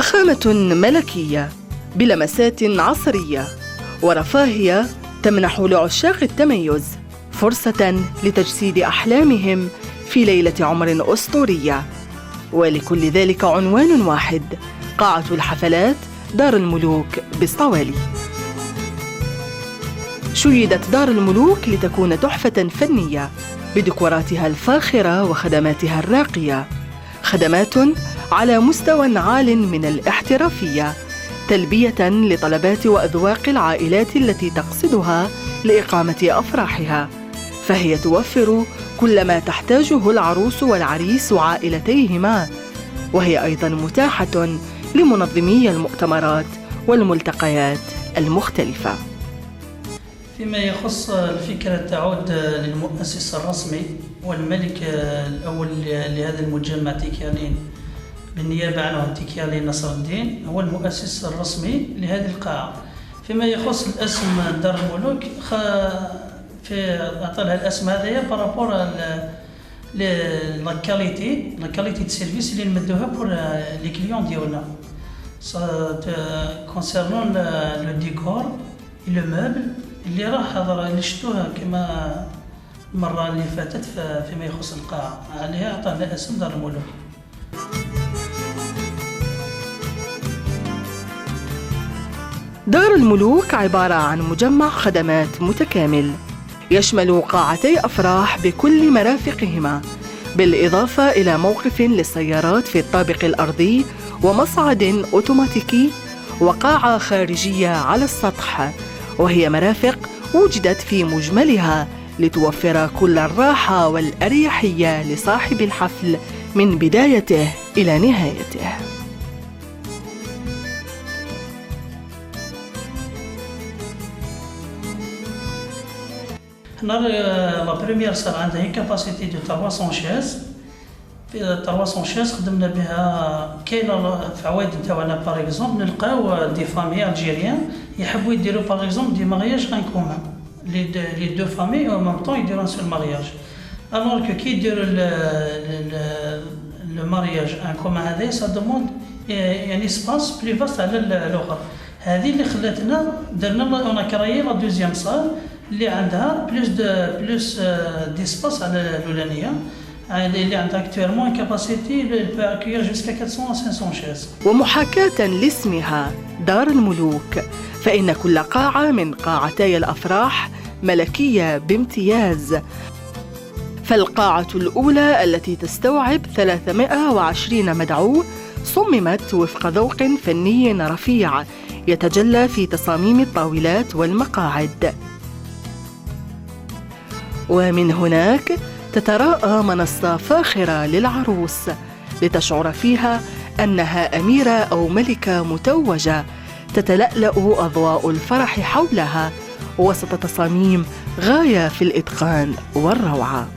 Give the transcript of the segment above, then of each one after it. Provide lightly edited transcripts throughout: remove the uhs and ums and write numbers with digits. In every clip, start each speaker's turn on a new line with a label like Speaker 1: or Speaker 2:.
Speaker 1: فخامة ملكية بلمسات عصرية ورفاهية تمنح لعشاق التميز فرصة لتجسيد أحلامهم في ليلة عمر أسطورية. ولكل ذلك عنوان واحد: قاعة الحفلات دار الملوك بالصوالي. شيدت دار الملوك لتكون تحفة فنية بديكوراتها الفاخرة وخدماتها الراقية، خدمات على مستوى عال من الاحترافية، تلبية لطلبات وأذواق العائلات التي تقصدها لإقامة أفراحها، فهي توفر كل ما تحتاجه العروس والعريس وعائلتيهما، وهي أيضا متاحة لمنظمي المؤتمرات والملتقيات المختلفة.
Speaker 2: فيما يخص الفكرة تعود للمؤسس الرسمي والملك الأول لهذا المجمع تيكالين بالنيابة عنه تيكالين نصر الدين، هو المؤسس الرسمي لهذه القاعة. فيما يخص الاسم دار الملوك أعطى لها الاسم هذايا بارابور لا كاليتي دو سيرفيس اللي نمدوها بور لي كليون ديالنا كونسيرنون لو ديكور لو موبل اللي اللي شفتوها كما المرة اللي فاتت فيما يخص القاعة، عليها أعطى لها اسم دار الملوك.
Speaker 1: دار الملوك عبارة عن مجمع خدمات متكامل يشمل قاعتي أفراح بكل مرافقهما، بالإضافة إلى موقف للسيارات في الطابق الأرضي ومصعد أوتوماتيكي وقاعة خارجية على السطح، وهي مرافق وجدت في مجملها لتوفر كل الراحة والأريحية لصاحب الحفل من بدايته إلى نهايته.
Speaker 2: هنا لا بريمير صار عندها كاباسيتي دو 300 شاز. في 300 شاز خدمنا بها. كاينه في عوايد تاعنا باغ اكزومبل نلقاو دي فامي الجيريان يحبوا يديروا باغ اكزومبل دي مارياج ان كومان، لي دو فامي او ميم طون يديروا سول مارياج، الوغ كو كي يديروا لو مارياج ان كومان هذا سا دوموند يعني سباس بلي فاست على الاخر. هذه اللي خلاتنا درنا اون كرايي لا دوزيام صال اللي عندها بلوس ديسباس على الاولانيه، اللي عندها اكتوالمون كاباسيتي بو اكيير جوسكا 400 500 شاز.
Speaker 1: ومحاكاة لاسمها دار الملوك، فإن كل قاعة من قاعتي الأفراح ملكية بامتياز. فالقاعة الأولى التي تستوعب 320 مدعو صممت وفق ذوق فني رفيع يتجلى في تصاميم الطاولات والمقاعد، ومن هناك تتراءى منصة فاخرة للعروس لتشعر فيها أنها أميرة أو ملكة متوجة، تتلألأ أضواء الفرح حولها وسط تصاميم غاية في الإتقان والروعة.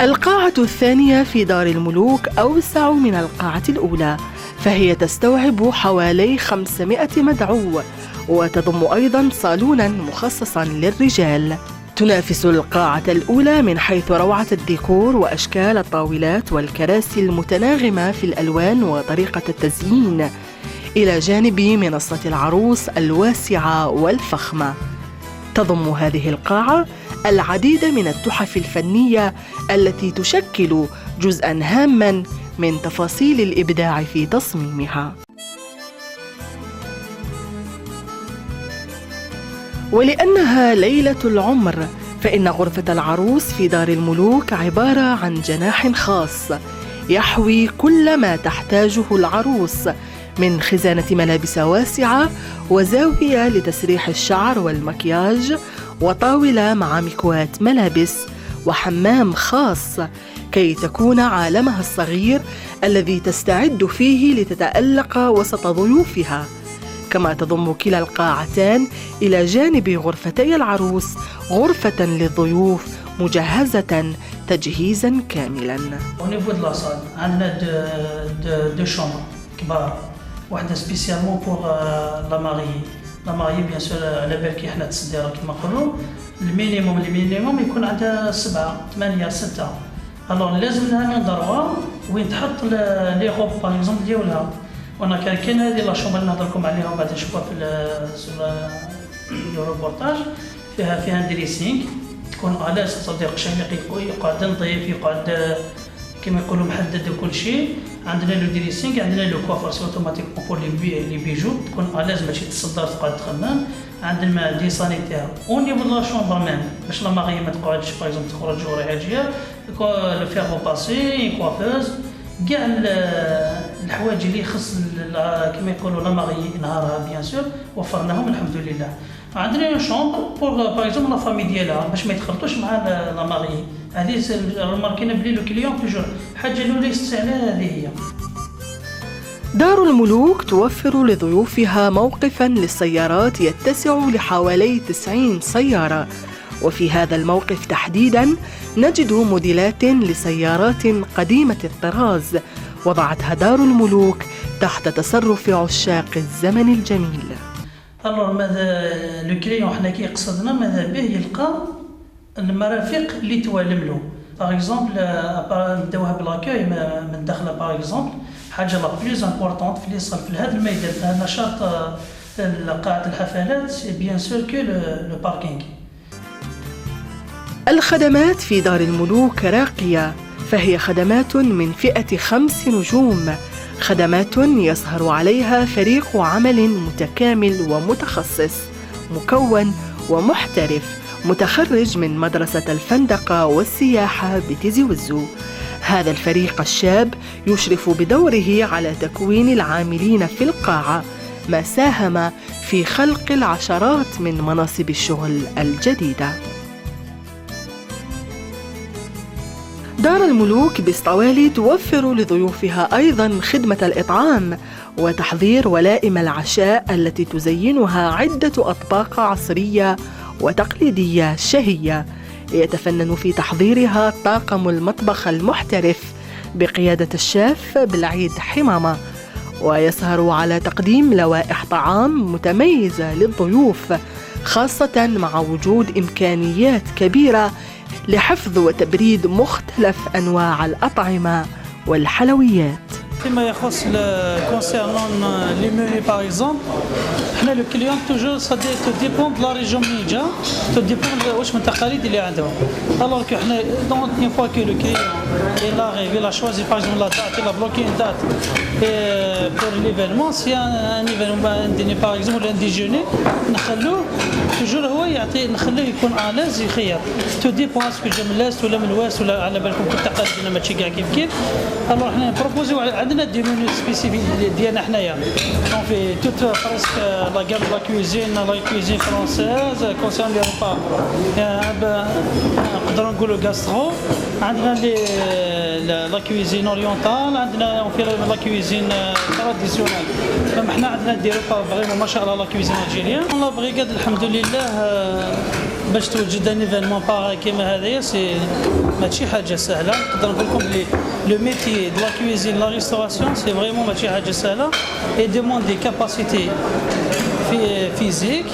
Speaker 1: القاعة الثانية في دار الملوك أوسع من القاعة الأولى، فهي تستوعب حوالي 500 مدعو، وتضم أيضاً صالوناً مخصصاً للرجال. تنافس القاعة الأولى من حيث روعة الديكور وأشكال الطاولات والكراسي المتناغمة في الألوان وطريقة التزيين، إلى جانب منصة العروس الواسعة والفخمة. تضم هذه القاعة العديد من التحف الفنية التي تشكل جزءاً هاماً من تفاصيل الإبداع في تصميمها. ولأنها ليلة العمر، فإن غرفة العروس في دار الملوك عبارة عن جناح خاص يحوي كل ما تحتاجه العروس من خزانة ملابس واسعة وزاوية لتسريح الشعر والمكياج وطاولة مع مكواة ملابس وحمام خاص كي تكون عالمها الصغير الذي تستعد فيه لتتألق وسط ضيوفها. كما تضم كلا القاعتان إلى جانب غرفتي العروس غرفة للضيوف مجهزة تجهيزا كاملا.
Speaker 2: ونيفو دو لاصال عندنا دو شومبر كبار، واحدة سبيسيالمون بور لا ماري بيان سور على بالك حنا تصديرة كما نقولوا المينيموم يكون عندها 7 8 6 الوغ لازم لها ان داروا وين تحط لي غوب باغ اكزومبل ديالها. وانا كان هذه لا شومبر اللي نهضر لكم عليها بعد نشوفها في الروبورتاج، فيها دريسينغ تكون الاز، صديق شهيق يقعد نظيف، يقعد كما يقولوا محدد وكل شيء. عندنا لو دريسينغ، عندنا لو كوافور سي اوتوماتيك بور لي بيجو، تكون الاز ماشي تصدر تقعد تخمم. عندنا دي سانيتير او نيفو دو لا شومبر ميم باش لا ماغي ما تقعدش باغ اكزومبل تخرج وريحه جايه، لو فيغ باسي كوافوز، كاع الحوايج اللي يخص كما يقولوا لا ماغي نهارها بيان سور وفرناهم الحمد لله. عندنا شومبر بور باغ اكزومبل لا فامي ديالها باش ما يتخلطوش مع لا ماغي. هذه رماركينا بلي لو كليون توجور حاجه الاولى يستعملها هذه هي.
Speaker 1: دار الملوك توفر لضيوفها موقفاً للسيارات يتسع لحوالي 90 سيارة، وفي هذا الموقف تحديداً نجد موديلات لسيارات قديمة الطراز وضعتها دار الملوك تحت تصرف عشاق الزمن الجميل.
Speaker 2: الوغ ماذا لو كليون حنا كي قصدنا ماذا به يلقى المرافق اللي توالم له. باغ اكزومبل نداوها بلاكاي من داخله باغ اكزومبل حاجه لا بلوز امبورطونت في اللي صار في هذا الميدان، في هذا نشاط قاعه الحفلات بيان سور كو لو باركينغ.
Speaker 1: الخدمات في دار الملوك راقية، فهي خدمات من فئة 5 نجوم، خدمات يسهر عليها فريق عمل متكامل ومتخصص مكون ومحترف متخرج من مدرسة الفندقة والسياحة بتيزي وزو. هذا الفريق الشاب يشرف بدوره على تكوين العاملين في القاعة، ما ساهم في خلق العشرات من مناصب الشغل الجديدة. دار الملوك بسطوالي توفر لضيوفها أيضاً خدمة الإطعام وتحضير ولائم العشاء التي تزينها عدة أطباق عصرية وتقليدية شهية، يتفنن في تحضيرها طاقم المطبخ المحترف بقيادة الشيف بالعيد حمامة، ويسهر على تقديم لوائح طعام متميزة للضيوف، خاصة مع وجود إمكانيات كبيرة لحفظ وتبريد مختلف أنواع الأطعمة والحلويات.
Speaker 2: فيما يخص كونسيرنون لي موني باغ اكزومبل، حنا لو كليون توجور تو ديبون دو لا ريجيون منين جا، تو ديبون واش من التقاليد اللي عندهم. الوغ كو حنا دونك اون فوا كو لو كليون il a rêvé, il a choisi par exemple la date, il a bloqué une date pour l'événement. Si un événement par exemple un déjeuner نخلوه توجور هو يعطي، نخليه يكون الاز يخير تو دي بون اسكو جا من لاست ولا من واس ولا على بالكم في التقاليد ماشي كاع كيف كيف. الوغ حنا بروبوزيو عندنا دي مونيو سبيسيفيك ديالنا حنايا اون في توت بريسك لا غام لا كوزين فرونسيز كونسيرن لي ريبا نقدروا نقولوا غاسترو. عندنا لي لا كوزين اورينتال، عندنا في لا كوزين تراديسيونيل. حنا عندنا دي ريبا فريمون ما شاء الله لا كوزين الجيريان. لا بريغاد الحمد لله باش توجد ان ايفينمون باغي كيما هذايا سي ماشي حاجه سهله. نقدر نقول لكم بلي لو ميتي دو لا كوزين لا ريستوراسيون سي فريمون ماشي حاجه سهله اي دوموند دي كاباسيتي فيزيك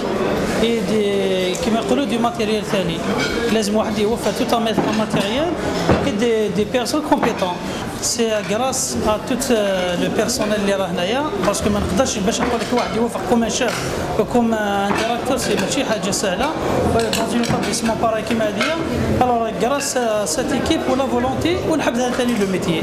Speaker 2: اي دي كيما يقولوا دي ماتيريال ثاني. لازم واحد يوفر تو ماتيريال اي دي بيرسون كومبيتون. سي غراس ا توت لو بيرسونيل اللي راه هنايا، باسكو ما نقدرش باش نقول لك واحد يوفق كوم شاف وكوم ان ديراكتور سي ماشي حاجه سهله. دون اون طابليسمون باراي كيما هذيا الوغ غراس سات ايكيب ولا فولونتي ونحبها ثاني لو ميتيي.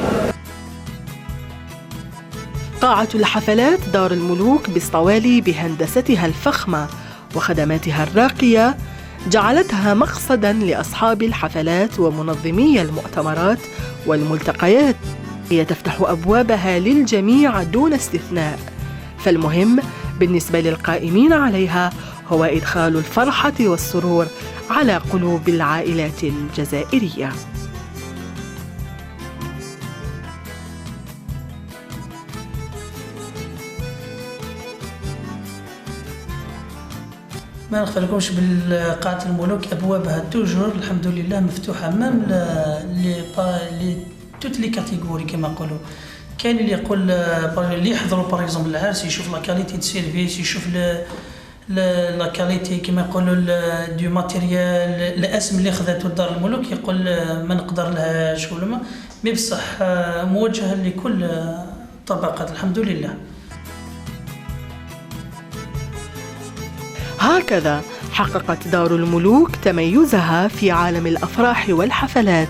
Speaker 1: قاعة الحفلات دار الملوك بسطوالي بهندستها الفخمة وخدماتها الراقية جعلتها مقصداً لأصحاب الحفلات ومنظمي المؤتمرات والملتقيات. هي تفتح أبوابها للجميع دون استثناء، فالمهم بالنسبة للقائمين عليها هو إدخال الفرحة والسرور على قلوب العائلات الجزائرية.
Speaker 2: ما نخفلكمش بالقاعة الملوك أبوابها توجور الحمد لله مفتوحة مام لي توت لي كاتيجوري كما نقولوا. كاين اللي يقول اللي يحضروا باغ اكزومبل العرس يشوف لا كاليتي دو سيرفيس، يشوف لا كاليتي كما يقولوا دو ماتيريال، الاسم اللي خذته دار الملوك يقول ما نقدر لهاش ولا ما بصح موجهه لكل الطبقات الحمد لله.
Speaker 1: هكذا حققت دار الملوك تميزها في عالم الأفراح والحفلات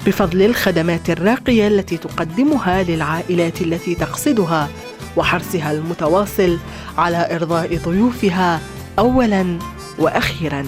Speaker 1: بفضل الخدمات الراقية التي تقدمها للعائلات التي تقصدها، وحرصها المتواصل على إرضاء ضيوفها أولاً وأخيراً.